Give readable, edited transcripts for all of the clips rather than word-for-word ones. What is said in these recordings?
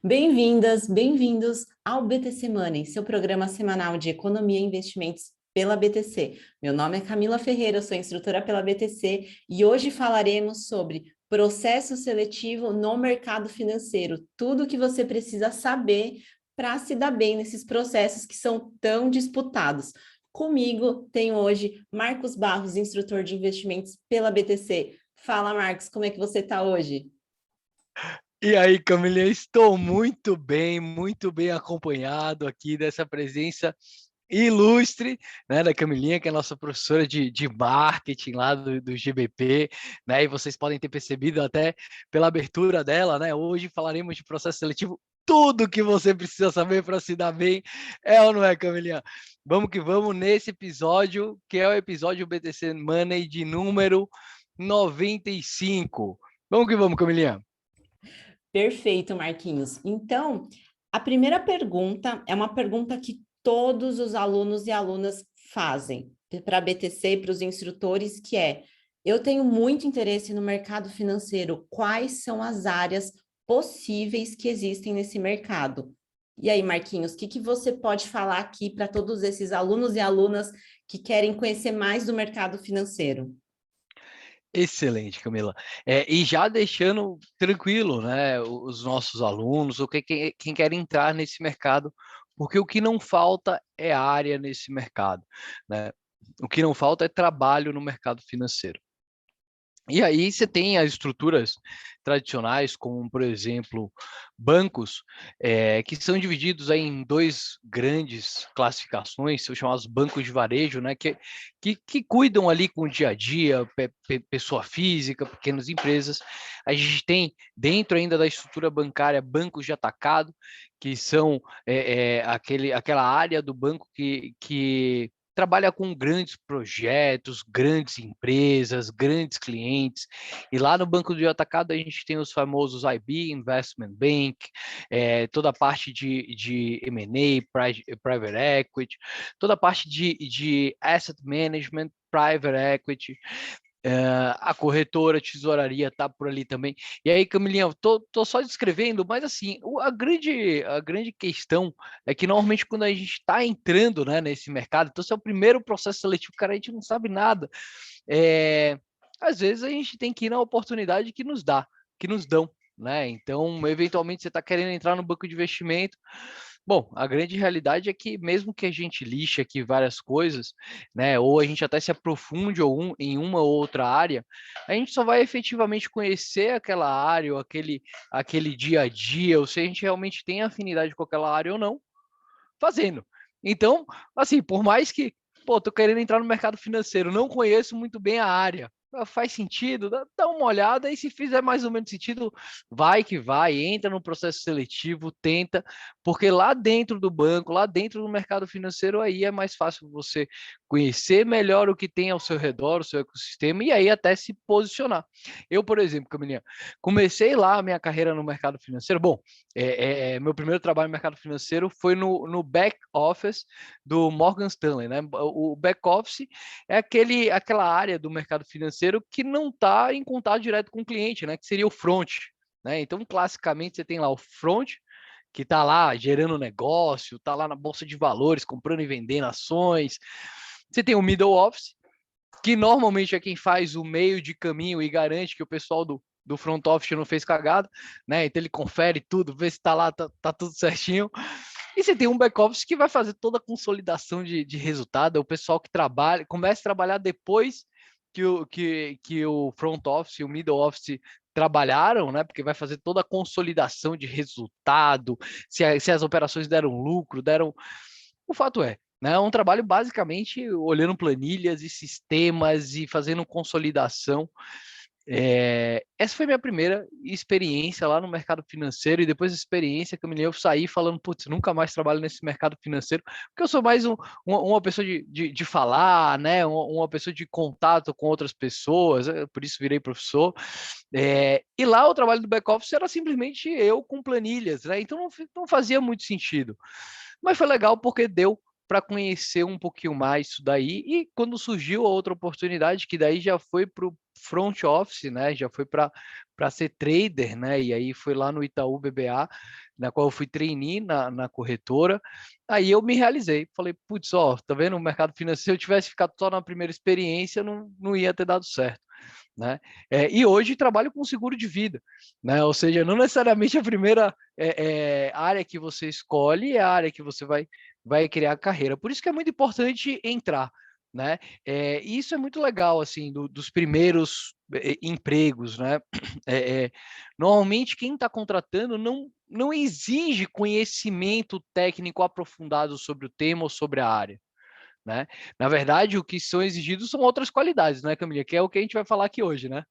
Bem-vindas, bem-vindos ao BTC Money, seu programa semanal de economia e investimentos pela BTC. Meu nome é Camila Ferreira, eu sou instrutora pela BTC e hoje falaremos sobre processo seletivo no mercado financeiro, tudo o que você precisa saber para se dar bem nesses processos que são tão disputados. Comigo tenho hoje Marcos Barros, instrutor de investimentos pela BTC. Fala, Marcos, como é que você está hoje? E aí, Camilinha, estou muito bem acompanhado aqui dessa presença ilustre, né, da Camilinha, que é a nossa professora de marketing lá do GBP, né, e vocês podem ter percebido até pela abertura dela, né, hoje falaremos de processo seletivo, tudo que você precisa saber para se dar bem, é ou não é, Camilinha? Vamos que vamos nesse episódio, que é o episódio BTC Money de número 95. Vamos que vamos, Camilinha. Perfeito, Marquinhos. Então, a primeira pergunta é uma pergunta que todos os alunos e alunas fazem para a BTC e para os instrutores, que é: eu tenho muito interesse no mercado financeiro, quais são as áreas possíveis que existem nesse mercado? E aí, Marquinhos, o que você pode falar aqui para todos esses alunos e alunas que querem conhecer mais do mercado financeiro? Excelente, Camila. E já deixando tranquilo, né, os nossos alunos, ou quem quer entrar nesse mercado, porque o que não falta é área nesse mercado, né? O que não falta é trabalho no mercado financeiro. E aí você tem as estruturas tradicionais, como, por exemplo, bancos, que são divididos aí em dois grandes classificações, são chamados bancos de varejo, né, que cuidam ali com o dia a dia, pessoa física, pequenas empresas. A gente tem, dentro ainda da estrutura bancária, bancos de atacado, que são aquela área do banco que trabalha com grandes projetos, grandes empresas, grandes clientes. E lá no banco de atacado a gente tem os famosos IB, Investment Bank, toda a parte de M&A, Private Equity, toda a parte de Asset Management, Private Equity, a corretora, a tesouraria tá por ali também. E aí, Camilinha, eu tô só descrevendo, mas assim, a grande questão é que normalmente quando a gente está entrando, né, nesse mercado, então se é o primeiro processo seletivo, cara, a gente não sabe nada. É, Às vezes a gente tem que ir na oportunidade que nos dão, né? Então, eventualmente você está querendo entrar no banco de investimento. Bom, a grande realidade é que mesmo que a gente lixe aqui várias coisas, né, ou a gente até se aprofunde em uma ou outra área, a gente só vai efetivamente conhecer aquela área ou aquele dia a dia, ou se a gente realmente tem afinidade com aquela área ou não, fazendo. Então, assim, por mais que, pô, tô querendo entrar no mercado financeiro, não conheço muito bem a área. Faz sentido? Dá uma olhada e se fizer mais ou menos sentido, vai que vai, entra no processo seletivo, tenta, porque lá dentro do banco, lá dentro do mercado financeiro, aí é mais fácil você conhecer melhor o que tem ao seu redor, o seu ecossistema, e aí até se posicionar. Eu, por exemplo, Camilinha, comecei lá a minha carreira no mercado financeiro. Bom, meu primeiro trabalho no mercado financeiro foi no back office do Morgan Stanley, né? O back office é aquela área do mercado financeiro que não está em contato direto com o cliente, né? Que seria o front, né? Então, classicamente, você tem lá o front, que está lá gerando negócio, está lá na bolsa de valores, comprando e vendendo ações. Você tem o middle office, que normalmente é quem faz o meio de caminho e garante que o pessoal do front office não fez cagada, né? Então ele confere tudo, vê se tá lá, tá tudo certinho. E você tem um back office que vai fazer toda a consolidação de resultado, é o pessoal que trabalha, começa a trabalhar depois que o front office e o middle office trabalharam, né? Porque vai fazer toda a consolidação de resultado, se as operações deram lucro, deram. O fato é um trabalho basicamente olhando planilhas e sistemas e fazendo consolidação. Essa foi minha primeira experiência lá no mercado financeiro, e depois da experiência que eu saí falando, putz, nunca mais trabalho nesse mercado financeiro, porque eu sou mais uma pessoa de falar, né? Uma pessoa de contato com outras pessoas, por isso virei professor. E lá o trabalho do back-office era simplesmente eu com planilhas, né? Então não fazia muito sentido. Mas foi legal porque deu para conhecer um pouquinho mais isso daí, e quando surgiu a outra oportunidade, que daí já foi para o front office, né? Já foi para ser trader, né? E aí foi lá no Itaú BBA, na qual eu fui trainee na corretora. Aí eu me realizei, falei, putz, ó, tá vendo? O mercado financeiro, se eu tivesse ficado só na primeira experiência, não ia ter dado certo. Né? E hoje trabalho com seguro de vida, né? Ou seja, não necessariamente a primeira área que você escolhe é a área que você vai criar carreira. Por isso que é muito importante entrar, né? E isso é muito legal, assim, dos primeiros empregos, né? Normalmente quem está contratando não exige conhecimento técnico aprofundado sobre o tema ou sobre a área. Né? Na verdade, o que são exigidos são outras qualidades, né, Camila? Que é o que a gente vai falar aqui hoje, né?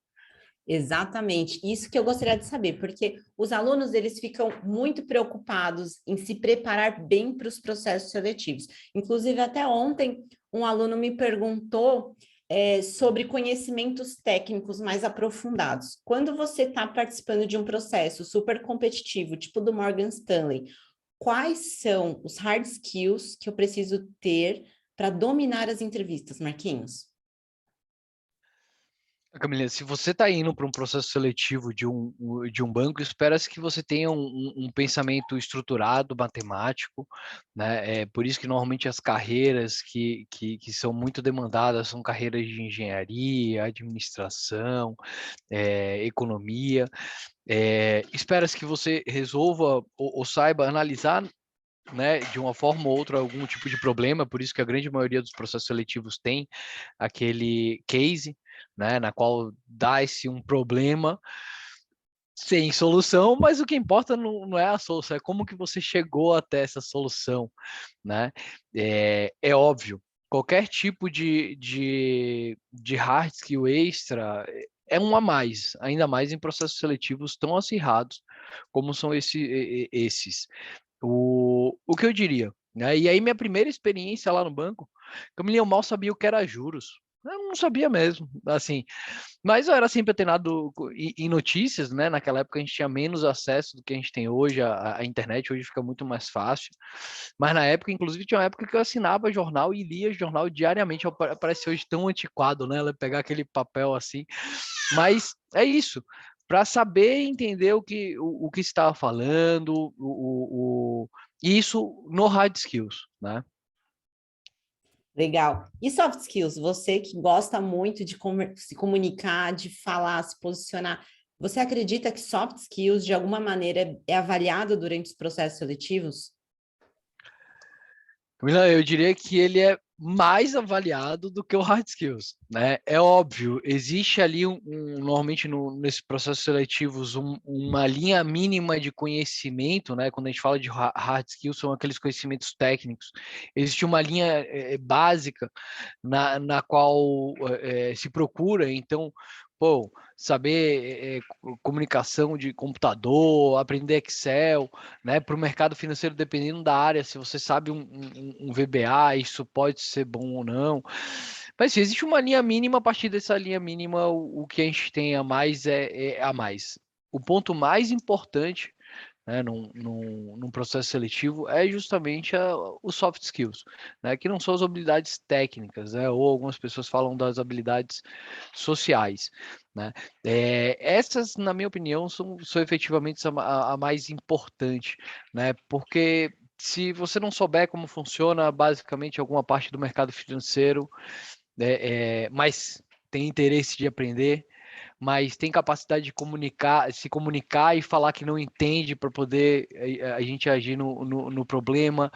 Exatamente, isso que eu gostaria de saber, porque os alunos eles ficam muito preocupados em se preparar bem para os processos seletivos. Inclusive, até ontem, um aluno me perguntou sobre conhecimentos técnicos mais aprofundados. Quando você está participando de um processo super competitivo, tipo do Morgan Stanley, quais são os hard skills que eu preciso ter para dominar as entrevistas, Marquinhos? Camila, se você está indo para um processo seletivo de um banco, espera-se que você tenha um pensamento estruturado, matemático, né? É por isso que normalmente as carreiras que são muito demandadas são carreiras de engenharia, administração, economia. Espera-se que você resolva ou saiba analisar, né, de uma forma ou outra algum tipo de problema, por isso que a grande maioria dos processos seletivos tem aquele case, né, na qual dá-se um problema sem solução, mas o que importa não é a solução, é como que você chegou até essa solução, né? É óbvio, qualquer tipo de hard skill extra é um a mais, ainda mais em processos seletivos tão acirrados como são esses. O que eu diria, né? E aí minha primeira experiência lá no banco, Camila, eu mal sabia o que era juros. Eu não sabia mesmo, assim. Mas eu era sempre antenado em notícias, né? Naquela época a gente tinha menos acesso do que a gente tem hoje, a internet hoje fica muito mais fácil. Mas na época, inclusive, tinha uma época que eu assinava jornal e lia jornal diariamente. Parece hoje tão antiquado, né? Ela pegar aquele papel assim. Mas é isso. Para saber entender o que estava falando, e isso no hard skills, né? Legal. E soft skills, você que gosta muito de se comunicar, de falar, se posicionar, você acredita que soft skills, de alguma maneira, é avaliado durante os processos seletivos? Camila, eu diria que ele é mais avaliado do que o hard skills, né? É óbvio, existe ali normalmente nesse processo seletivos uma linha mínima de conhecimento, né? Quando a gente fala de hard skills, são aqueles conhecimentos técnicos. Existe uma linha básica na qual se procura, então, pô, saber comunicação de computador, aprender Excel, né? Para o mercado financeiro, dependendo da área, se você sabe um VBA, isso pode ser bom ou não. Mas se existe uma linha mínima, a partir dessa linha mínima, o que a gente tem a mais é a mais. O ponto mais importante, né, num processo seletivo é justamente os soft skills, né, que não são as habilidades técnicas, né, ou algumas pessoas falam das habilidades sociais. Né. Essas, na minha opinião, são efetivamente a mais importante, né, porque se você não souber como funciona basicamente alguma parte do mercado financeiro, mas tem interesse de aprender, mas tem capacidade de se comunicar e falar que não entende para poder a gente agir no problema.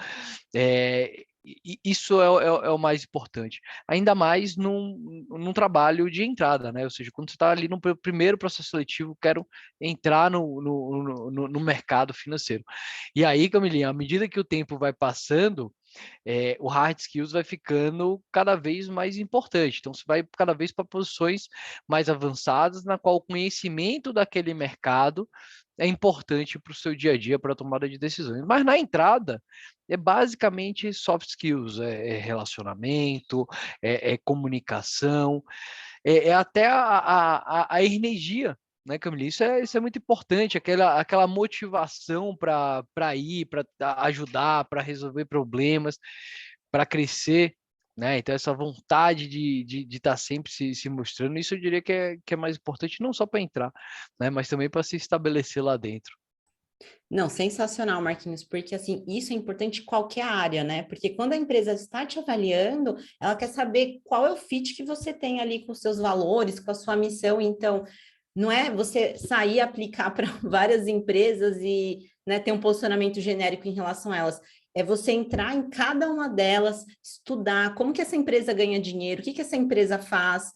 Isso é o mais importante. Ainda mais num trabalho de entrada, né? Ou seja, quando você está ali no primeiro processo seletivo, quero entrar no mercado financeiro. E aí, Camilinha, à medida que o tempo vai passando, o hard skills vai ficando cada vez mais importante. Então, você vai cada vez para posições mais avançadas, na qual o conhecimento daquele mercado é importante para o seu dia a dia, para a tomada de decisões. Mas na entrada, é basicamente soft skills, relacionamento, comunicação, até a energia, né, Camille? Isso é muito importante, aquela motivação para ir, para ajudar, para resolver problemas, para crescer. né? Então, essa vontade de estar sempre se mostrando, isso eu diria que é mais importante, não só para entrar, né? Mas também para se estabelecer lá dentro. Não, sensacional, Marquinhos, porque assim, isso é importante em qualquer área, né? Porque quando a empresa está te avaliando, ela quer saber qual é o fit que você tem ali com os seus valores, com a sua missão. Então, não é você sair e aplicar para várias empresas e, né, ter um posicionamento genérico em relação a elas. É você entrar em cada uma delas, estudar como que essa empresa ganha dinheiro, o que que essa empresa faz,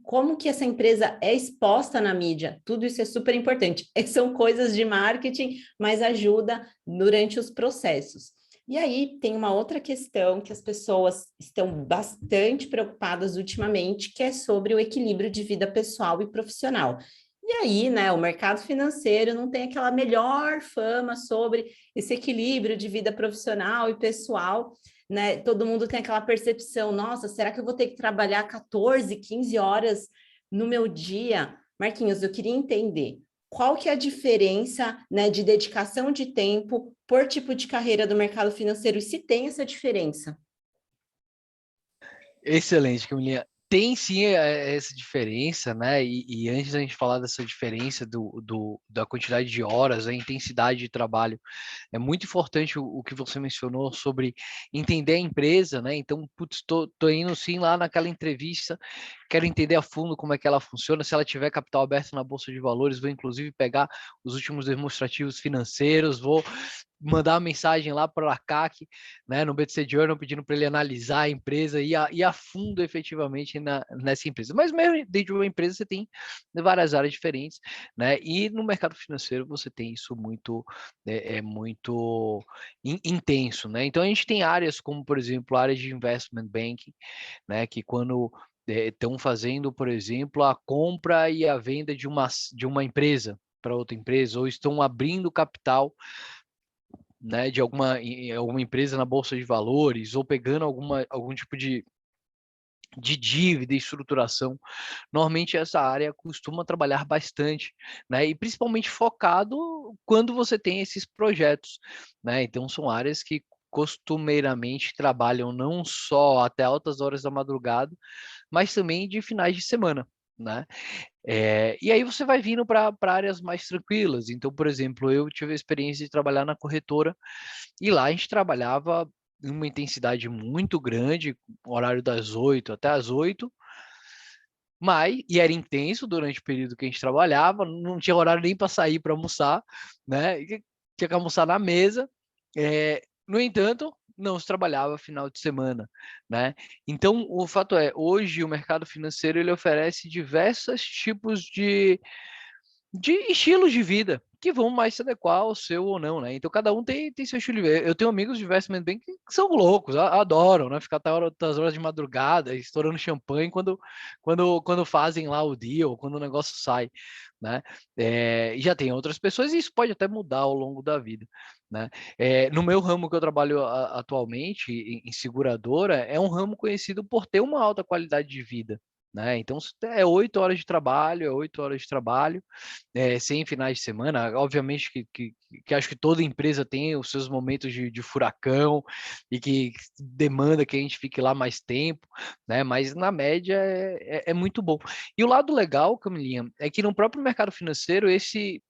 como que essa empresa é exposta na mídia. Tudo isso é super importante. São coisas de marketing, mas ajuda durante os processos. E aí tem uma outra questão que as pessoas estão bastante preocupadas ultimamente, que é sobre o equilíbrio de vida pessoal e profissional. E aí, né, o mercado financeiro não tem aquela melhor fama sobre esse equilíbrio de vida profissional e pessoal, né? Todo mundo tem aquela percepção, nossa, será que eu vou ter que trabalhar 14, 15 horas no meu dia? Marquinhos, eu queria entender qual que é a diferença, né, de dedicação de tempo por tipo de carreira do mercado financeiro e se tem essa diferença. Excelente, Camilinha. Tem sim essa diferença, né? E antes da gente falar dessa diferença da quantidade de horas, a intensidade de trabalho, é muito importante o que você mencionou sobre entender a empresa, né? Então, putz, tô indo sim lá naquela entrevista, quero entender a fundo como é que ela funciona. Se ela tiver capital aberto na Bolsa de Valores, vou inclusive pegar os últimos demonstrativos financeiros, vou mandar uma mensagem lá para o ACAC, né, no BTC Journal, pedindo para ele analisar a empresa e a fundo efetivamente nessa empresa. Mas mesmo dentro de uma empresa você tem várias áreas diferentes, né? E no mercado financeiro você tem isso muito intenso, né? Então a gente tem áreas como, por exemplo, a área de investment banking, né? Que quando estão fazendo, por exemplo, a compra e a venda de uma empresa para outra empresa, ou estão abrindo capital, né, de alguma empresa na bolsa de valores, ou pegando algum tipo de dívida e estruturação, normalmente essa área costuma trabalhar bastante, né, e principalmente focado quando você tem esses projetos, né, então são áreas que costumeiramente trabalham não só até altas horas da madrugada, mas também de finais de semana, né? E aí você vai vindo para áreas mais tranquilas. Então, por exemplo, eu tive a experiência de trabalhar na corretora e lá a gente trabalhava em uma intensidade muito grande, horário das 8 até as 8, e era intenso durante o período que a gente trabalhava, não tinha horário nem para sair para almoçar, né? Tinha que almoçar na mesa. No entanto, não se trabalhava final de semana, né? Então, o fato é, hoje o mercado financeiro ele oferece diversos tipos de estilos de vida que vão mais se adequar ao seu ou não, né? Então cada um tem seu estilo de vida. Eu tenho amigos de investment bank que são loucos, adoram, né? Ficar até altas horas de madrugada, estourando champanhe quando fazem lá o deal, quando o negócio sai, né? E já tem outras pessoas e isso pode até mudar ao longo da vida, né? No meu ramo que eu trabalho atualmente, em seguradora, é um ramo conhecido por ter uma alta qualidade de vida, né? Então é 8 horas de trabalho, sem finais de semana. Obviamente que acho que toda empresa tem os seus momentos de furacão e que demanda que a gente fique lá mais tempo, né? Mas na média é muito bom. E o lado legal, Camilinha, é que no próprio mercado financeiro esse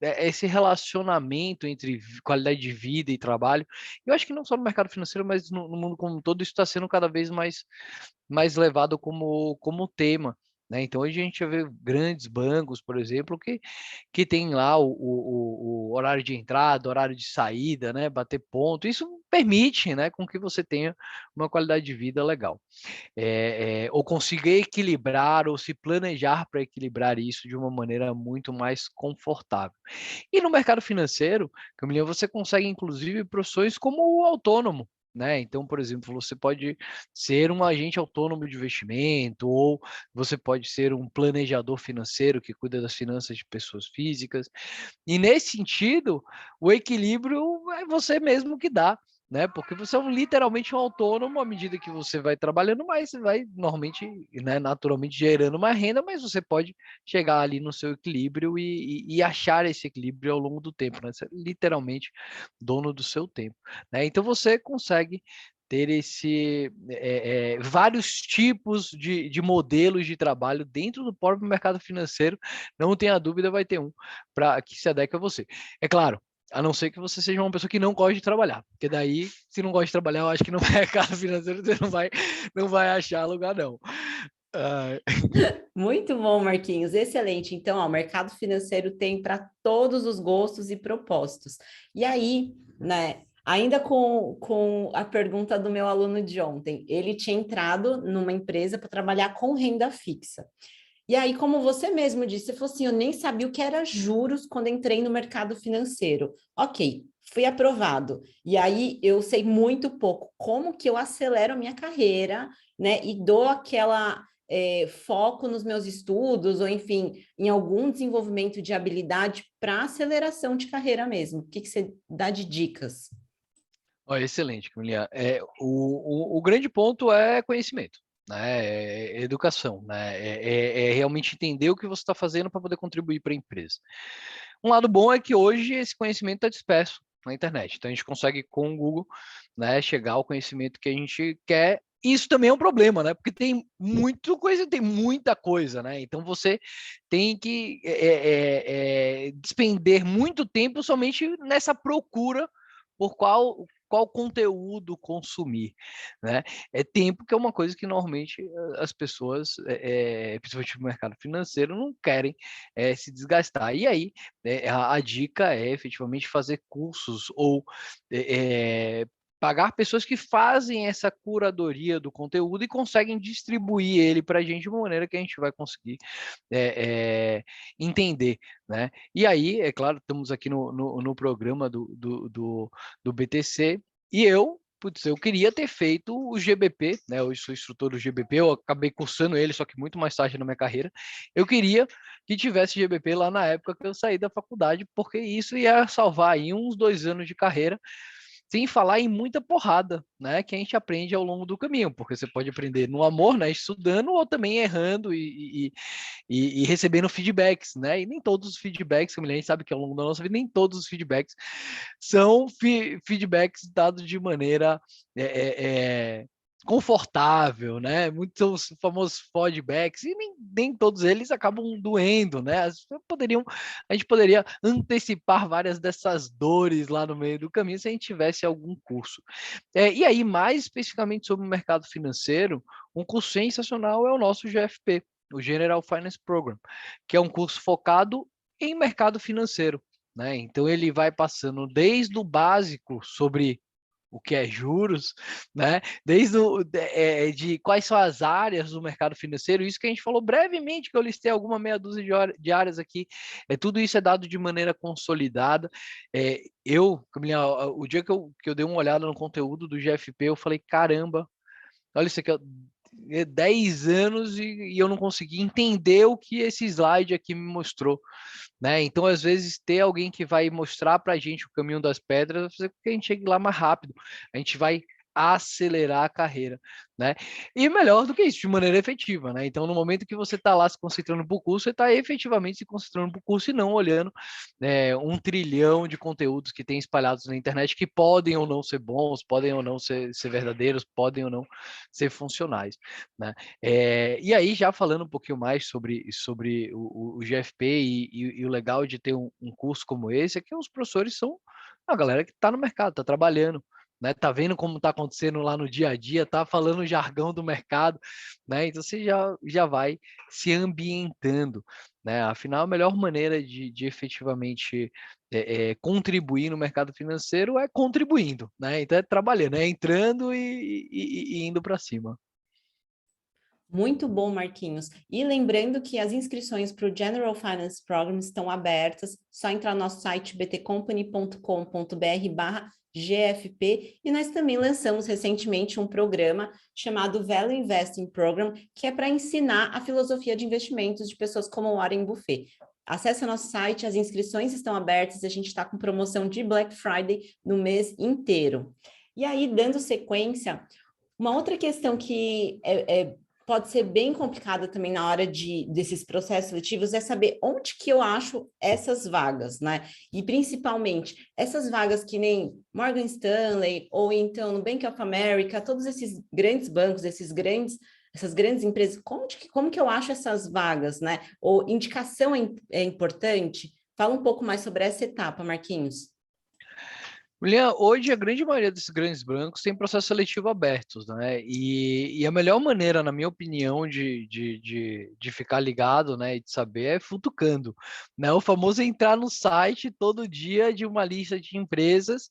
relacionamento entre qualidade de vida e trabalho, eu acho que não só no mercado financeiro, mas no mundo como um todo, isso está sendo cada vez mais levado como tema, né? Então hoje a gente vê grandes bancos, por exemplo, que tem lá o horário de entrada, horário de saída, né? Bater ponto. Isso permite, né, com que você tenha uma qualidade de vida legal. Ou consiga equilibrar ou se planejar para equilibrar isso de uma maneira muito mais confortável. E no mercado financeiro, Camilinha, você consegue inclusive profissões como o autônomo, né? Então, por exemplo, você pode ser um agente autônomo de investimento, ou você pode ser um planejador financeiro que cuida das finanças de pessoas físicas. E nesse sentido, o equilíbrio é você mesmo que dá, né? Porque você é literalmente um autônomo à medida que você vai trabalhando mais, você vai normalmente, né, naturalmente gerando uma renda, mas você pode chegar ali no seu equilíbrio e achar esse equilíbrio ao longo do tempo, né? Você é literalmente dono do seu tempo, né? Então você consegue ter vários tipos de modelos de trabalho dentro do próprio mercado financeiro. Não tenha dúvida, vai ter um para que se adeque a você. É claro, a não ser que você seja uma pessoa que não gosta de trabalhar, porque daí, se não gosta de trabalhar, eu acho que no mercado financeiro você não vai achar lugar, não. Muito bom, Marquinhos, excelente. Então, ó, o mercado financeiro tem para todos os gostos e propósitos. E aí, né, ainda com a pergunta do meu aluno de ontem, ele tinha entrado numa empresa para trabalhar com renda fixa. E aí, como você mesmo disse, você falou assim, eu nem sabia o que era juros quando entrei no mercado financeiro. Ok, fui aprovado. E aí, eu sei muito pouco como que eu acelero a minha carreira, né? E dou aquela foco nos meus estudos, ou enfim, em algum desenvolvimento de habilidade para aceleração de carreira mesmo. O que você dá de dicas? Excelente, Camilinha. O grande ponto é conhecimento, né? É educação, né? É realmente entender o que você está fazendo para poder contribuir para a empresa. Um lado bom é que hoje esse conhecimento está disperso na internet, então a gente consegue com o Google, né, chegar ao conhecimento que a gente quer. Isso também é um problema, né? Porque tem muita coisa, né? Então você tem que despender muito tempo somente nessa procura por qual conteúdo consumir, né? É tempo que é uma coisa que normalmente as pessoas, principalmente no mercado financeiro, não querem se desgastar. E aí, a dica é efetivamente fazer cursos ou pagar pessoas que fazem essa curadoria do conteúdo e conseguem distribuir ele para a gente de uma maneira que a gente vai conseguir entender, né? E aí, é claro, estamos aqui no programa do BTC, e eu queria ter feito o GBP, né? Eu sou instrutor do GBP, eu acabei cursando ele, só que muito mais tarde na minha carreira. Eu queria que tivesse GBP lá na época que eu saí da faculdade, porque isso ia salvar aí uns 2 anos de carreira, sem falar em muita porrada, né, que a gente aprende ao longo do caminho, porque você pode aprender no amor, né, estudando, ou também errando e recebendo feedbacks, né, e nem todos os feedbacks, como a gente sabe que ao longo da nossa vida, nem todos os feedbacks são feedbacks dados de maneira confortável, né? Muitos famosos feedbacks, e nem todos eles acabam doendo, né? A gente poderia antecipar várias dessas dores lá no meio do caminho se a gente tivesse algum curso. E aí, mais especificamente sobre o mercado financeiro, um curso sensacional é o nosso GFP, o General Finance Program, que é um curso focado em mercado financeiro, né? Então ele vai passando desde o básico sobre o que é juros, né? Desde de quais são as áreas do mercado financeiro, isso que a gente falou brevemente, que eu listei alguma meia dúzia de áreas aqui, tudo isso é dado de maneira consolidada. Camilinha, o dia que eu dei uma olhada no conteúdo do GFP, eu falei, caramba, olha isso aqui, 10 anos e eu não consegui entender o que esse slide aqui me mostrou, né? Então, às vezes, ter alguém que vai mostrar para a gente o caminho das pedras vai fazer com que a gente chegue lá mais rápido. A gente vai acelerar a carreira, né? E melhor do que isso, de maneira efetiva, né? Então, no momento que você está lá se concentrando para o curso, você está efetivamente se concentrando para o curso e não olhando 1 trilhão de conteúdos que tem espalhados na internet que podem ou não ser bons, podem ou não ser verdadeiros, podem ou não ser funcionais, né? E aí, já falando um pouquinho mais sobre o GFP e o legal de ter um curso como esse, é que os professores são a galera que está no mercado, está trabalhando, né? Tá vendo como está acontecendo lá no dia a dia, tá falando o jargão do mercado, né? Então você já vai se ambientando, né? Afinal, a melhor maneira de efetivamente contribuir no mercado financeiro é contribuindo, né? Então é trabalhando, é entrando e indo para cima. Muito bom, Marquinhos. E lembrando que as inscrições para o General Finance Program estão abertas, só entrar no nosso site btcompany.com.br/GFP, e nós também lançamos recentemente um programa chamado Value Investing Program, que é para ensinar a filosofia de investimentos de pessoas como Warren Buffett. Acesse o nosso site, as inscrições estão abertas, a gente está com promoção de Black Friday no mês inteiro. E aí, dando sequência, uma outra questão que pode ser bem complicada também na hora desses processos seletivos é saber onde que eu acho essas vagas, né? E principalmente essas vagas que nem Morgan Stanley ou então no Bank of America, todos esses grandes bancos, essas grandes empresas, como que eu acho essas vagas, né? Ou indicação é importante? Fala um pouco mais sobre essa etapa, Marquinhos. William, hoje a grande maioria desses grandes bancos tem processo seletivo abertos, né? E a melhor maneira, na minha opinião, de ficar ligado, né, e de saber é futucando, né? O famoso entrar no site todo dia de uma lista de empresas.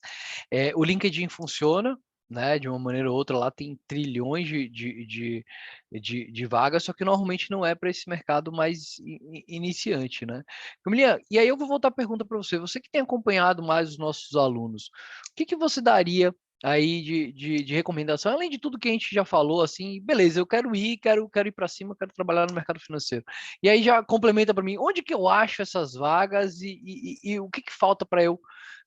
O LinkedIn funciona, né? De uma maneira ou outra, lá tem trilhões de vagas, só que normalmente não é para esse mercado mais iniciante, né? Camilinha, e aí eu vou voltar a pergunta para você. Você que tem acompanhado mais os nossos alunos, o que que você daria aí de recomendação, além de tudo que a gente já falou, assim, beleza, eu quero ir para cima, quero trabalhar no mercado financeiro. E aí já complementa para mim, onde que eu acho essas vagas e o que que falta para eu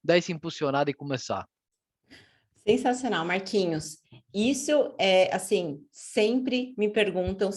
dar essa impulsionada e começar? Sensacional, Marquinhos. Isso é assim, sempre perguntam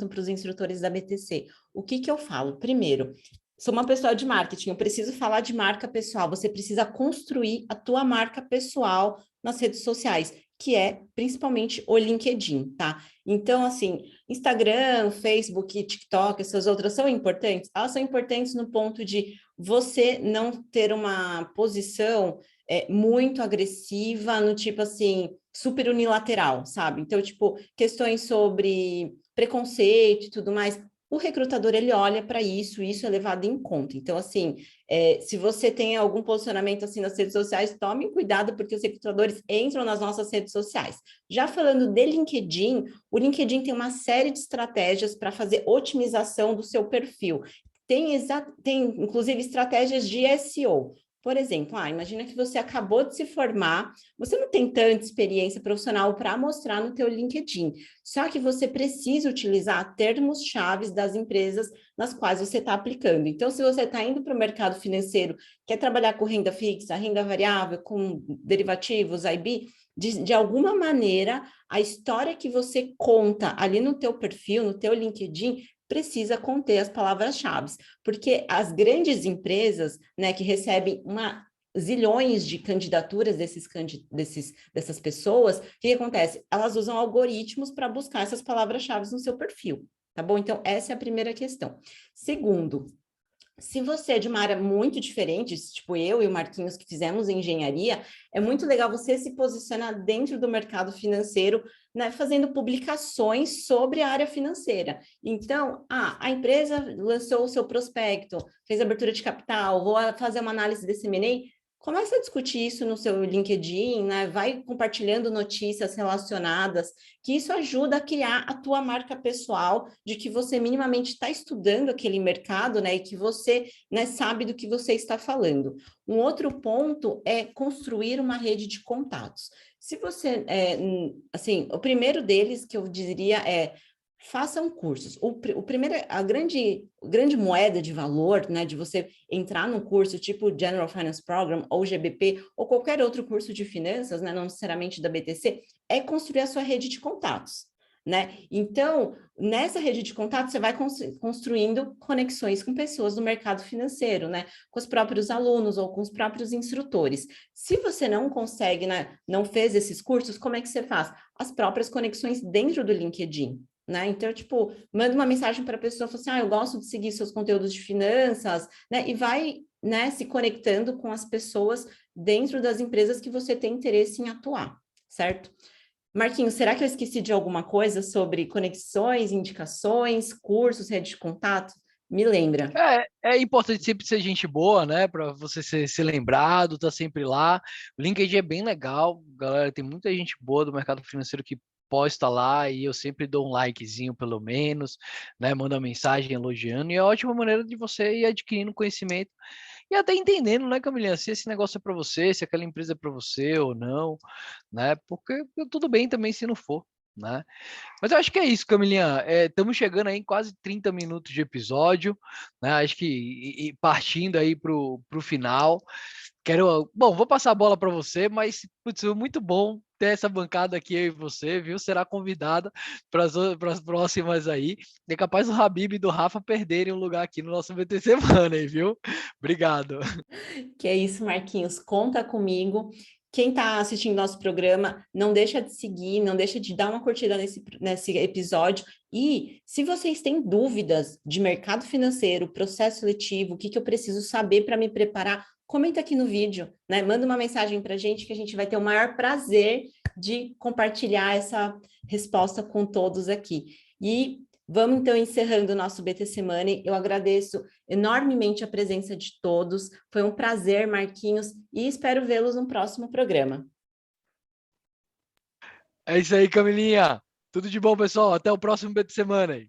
para os instrutores da BTC. O que que eu falo? Primeiro, sou uma pessoa de marketing, eu preciso falar de marca pessoal. Você precisa construir a tua marca pessoal nas redes sociais, que é principalmente o LinkedIn, tá? Então, assim, Instagram, Facebook, TikTok, essas outras são importantes? Elas são importantes no ponto de você não ter uma posição muito agressiva, no tipo assim, super unilateral, sabe? Então, tipo, questões sobre preconceito e tudo mais, o recrutador ele olha para isso é levado em conta. Então, assim, se você tem algum posicionamento assim nas redes sociais, tome cuidado, porque os recrutadores entram nas nossas redes sociais. Já falando de LinkedIn, o LinkedIn tem uma série de estratégias para fazer otimização do seu perfil. Tem inclusive estratégias de SEO. Por exemplo, imagina que você acabou de se formar, você não tem tanta experiência profissional para mostrar no teu LinkedIn, só que você precisa utilizar termos-chave das empresas nas quais você está aplicando. Então, se você está indo para o mercado financeiro, quer trabalhar com renda fixa, renda variável, com derivativos, IB, de alguma maneira, a história que você conta ali no teu perfil, no teu LinkedIn, precisa conter as palavras-chave, porque as grandes empresas, né, que recebem zilhões de candidaturas dessas pessoas, o que acontece? Elas usam algoritmos para buscar essas palavras-chave no seu perfil, tá bom? Então, essa é a primeira questão. Segundo, se você é de uma área muito diferente, tipo eu e o Marquinhos que fizemos engenharia, é muito legal você se posicionar dentro do mercado financeiro, né, fazendo publicações sobre a área financeira. Então, a empresa lançou o seu prospecto, fez abertura de capital, vou fazer uma análise desse M&A, começa a discutir isso no seu LinkedIn, né? Vai compartilhando notícias relacionadas, que isso ajuda a criar a tua marca pessoal, de que você minimamente está estudando aquele mercado, né? E que você, né, sabe do que você está falando. Um outro ponto é construir uma rede de contatos. Se você, assim, o primeiro deles que eu diria é façam cursos. O primeiro, a grande moeda de valor, né, de você entrar num curso tipo General Finance Program ou GBP ou qualquer outro curso de finanças, né, não necessariamente da BTC, é construir a sua rede de contatos, né? Então, nessa rede de contatos, você vai construindo conexões com pessoas do mercado financeiro, né? Com os próprios alunos ou com os próprios instrutores. Se você não consegue, né, não fez esses cursos, como é que você faz? As próprias conexões dentro do LinkedIn. Né? Então, tipo, manda uma mensagem para a pessoa, fala assim, eu gosto de seguir seus conteúdos de finanças, né? E vai, né, se conectando com as pessoas dentro das empresas que você tem interesse em atuar, certo? Marquinhos, será que eu esqueci de alguma coisa sobre conexões, indicações, cursos, rede de contato? Me lembra. É importante sempre ser gente boa, né? Para você ser lembrado, tá sempre lá. O LinkedIn é bem legal, galera. Tem muita gente boa do mercado financeiro que posta lá e eu sempre dou um likezinho pelo menos, né? Manda uma mensagem elogiando e é uma ótima maneira de você ir adquirindo conhecimento e até entendendo, né, Camilinha, se esse negócio é para você, se aquela empresa é para você ou não, né? Porque tudo bem também se não for. Né? Mas eu acho que é isso, Camilinha. Estamos chegando aí em quase 30 minutos de episódio, né? Acho que partindo aí para o final. Bom, vou passar a bola para você, mas putz, foi muito bom ter essa bancada aqui, eu e você, viu? Será convidada para as próximas aí. É capaz o Habib e do Rafa perderem um lugar aqui no nosso BTC Money, viu? Obrigado. Que é isso, Marquinhos, conta comigo. Quem está assistindo nosso programa, não deixa de seguir, não deixa de dar uma curtida nesse episódio. E se vocês têm dúvidas de mercado financeiro, processo seletivo, o que, que eu preciso saber para me preparar, comenta aqui no vídeo, né? Manda uma mensagem para a gente que a gente vai ter o maior prazer de compartilhar essa resposta com todos aqui. E vamos então encerrando o nosso BTC Money. Eu agradeço enormemente a presença de todos. Foi um prazer, Marquinhos, e espero vê-los no próximo programa. É isso aí, Camilinha. Tudo de bom, pessoal. Até o próximo BTC Money.